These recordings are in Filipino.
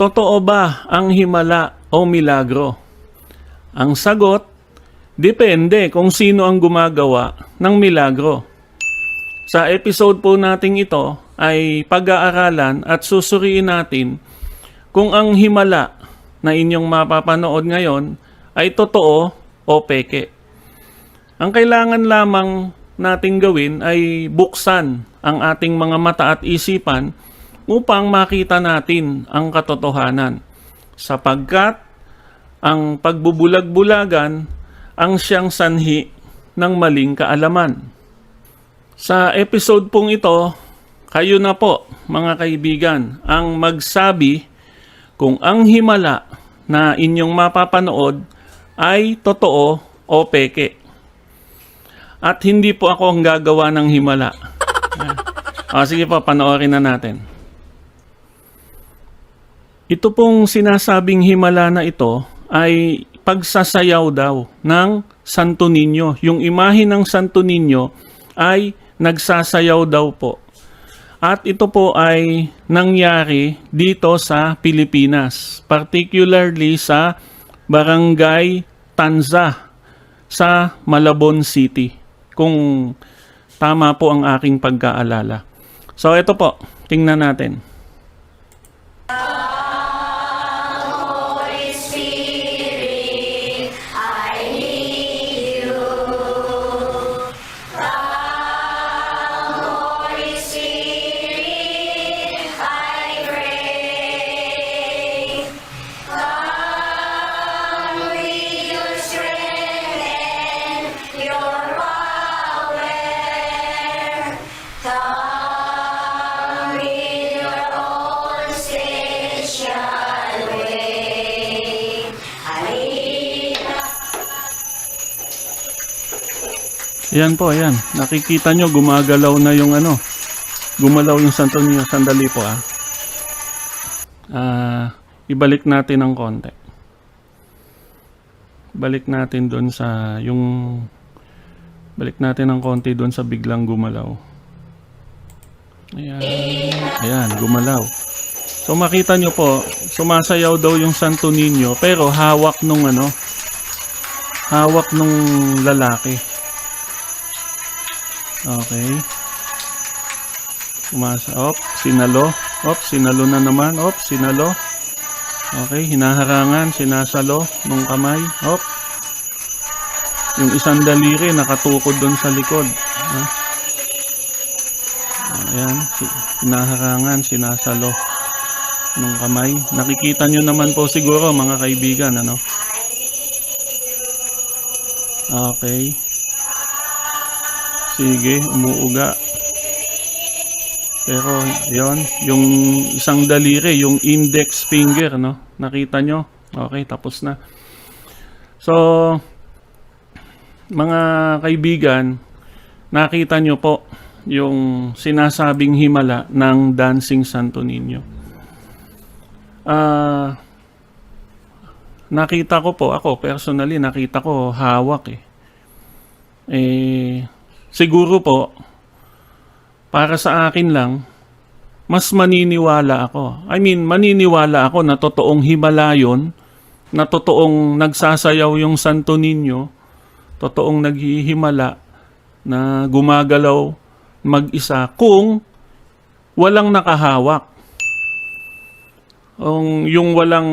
Totoo ba ang himala o milagro? Ang sagot, depende kung sino ang gumagawa ng milagro. Sa episode po nating ito ay pag-aaralan at susuriin natin kung ang himala na inyong mapapanood ngayon ay totoo o peke. Ang kailangan lamang nating gawin ay buksan ang ating mga mata at isipan upang makita natin ang katotohanan. Sapagkat ang pagbubulag-bulagan ang siyang sanhi ng maling kaalaman. Sa episode pong ito, kayo na po mga kaibigan ang magsabi kung ang himala na inyong mapapanood ay totoo o peke. At hindi po ako ang gagawa ng himala. Sige po, panoorin na natin. Ito pong sinasabing himala na ito ay pagsasayaw daw ng Santo Niño. Yung imahe ng Santo Niño ay nagsasayaw daw po. At ito po ay nangyari dito sa Pilipinas, particularly sa Barangay Tanza sa Malabon City, kung tama po ang aking pagkaalala. So ito po, tingnan natin. Yan po, ayan. Nakikita nyo, gumagalaw na yung gumalaw yung Santo Niño. Sandali po ibalik natin ng konti. Balik natin doon sa balik natin ng konti doon sa biglang gumalaw. Ayan. Ayan, gumalaw. So makita nyo po, sumasayaw daw yung Santo Niño pero hawak nung lalaki. Okay. Sinalo. Sinalo na naman. Sinalo. Okay, hinaharangan, sinasalo nung kamay. Yung isang daliri nakatukod doon sa likod. Ayan, hinaharangan, sinasalo nung kamay. Nakikita nyo naman po siguro mga kaibigan, Okay. Sige, umuuga. Pero, yon, yung isang daliri, yung index finger, nakita nyo? Okay, tapos na. So, mga kaibigan, nakita nyo po yung sinasabing himala ng Dancing Santo Niño. Nakita ko po, ako personally, nakita ko hawak siguro po, para sa akin lang, mas maniniwala ako. Maniniwala ako na totoong himala yun, na totoong nagsasayaw yung Santo Niño, totoong naghihimala, na gumagalaw mag-isa, kung walang nakahawak. Yung walang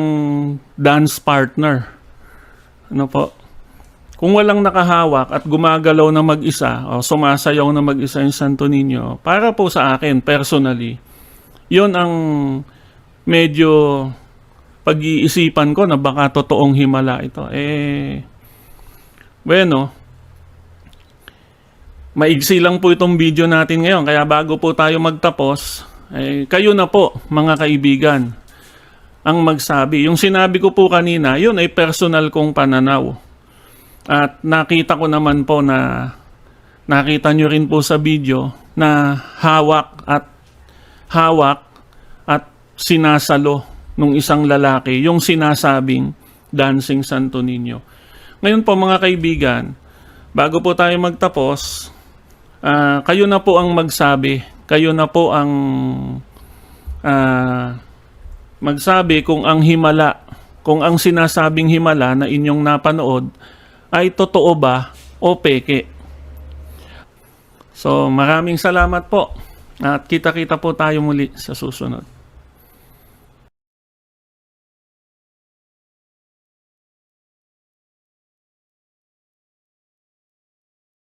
dance partner. Kung walang nakahawak at gumagalaw na mag-isa o sumasayaw na mag-isa yung Santo Niño, para po sa akin, personally, yun ang medyo pag-iisipan ko na baka totoong himala ito. Bueno, maigsi lang po itong video natin ngayon. Kaya bago po tayo magtapos, kayo na po, mga kaibigan, ang magsabi. Yung sinabi ko po kanina, yun ay personal kong pananaw. At nakita ko naman po na nakita nyo rin po sa video na hawak at sinasalo nung isang lalaki yung sinasabing Dancing Santo Niño. Ngayon po mga kaibigan, bago po tayo magtapos, kayo na po ang magsabi, kayo na po ang magsabi kung ang himala, kung ang sinasabing himala na inyong napanood ay totoo ba o peke. So maraming salamat po at kita-kita po tayo muli sa susunod.